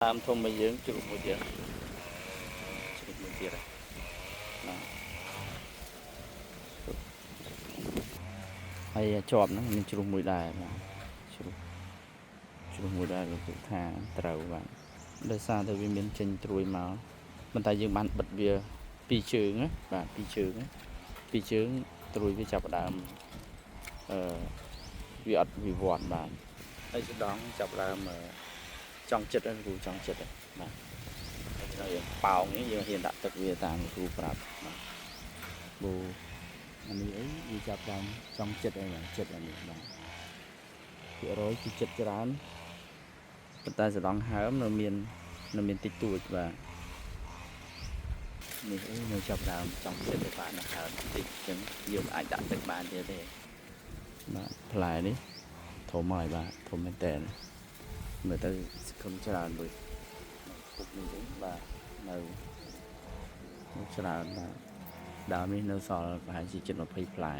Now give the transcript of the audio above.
តាមធំមកយើងជ្រុះមួយទៀតជ្រុះមួយទៀតហើយជាប់ហ្នឹងមានជ្រុះមួយដែរបាទជ្រុះមួយដែរលោកថាត្រូវបាទដោយសារតែវាមានចេញត្រួយមកប៉ុន្តែយើងបានបិទវាពីរជើងណាបាទពីរជើងត្រួយវាចាប់ផ្ដើមវាអត់វិវត្តបាទហើយស្ដងចាប់ផ្ដើមចង់ចិត្តហ្នឹងគ្រូចង់ចិត្តបាទហើយប៉ោងនេះយើងហ៊ានដាក់ទឹកវាតាមគ្រូប្រាប់បាទបូអានេះអីវាចាប់តាមចង់ចិត្តអីបាទចិត្តអានេះបាទភាគរយគឺចិត្តច្រើនប៉ុន្តែស្ដងហើមនៅមានតិចតួចបាទនេះអីនៅចាប់ដើមចង់ចិត្តទៅបានហើមតិចអញ្ចឹងយើងអាចដាក់ទឹកបានទៀតទេបាទផ្លែនេះធំហើយបាទធំមែនតើមើលទៅសង្ឃឹមច្រើនដូចពុកនេះវិញបាទនៅច្រើនបាទដើមនេះនៅសល់ប្រហែលជាជិត20ផ្លែ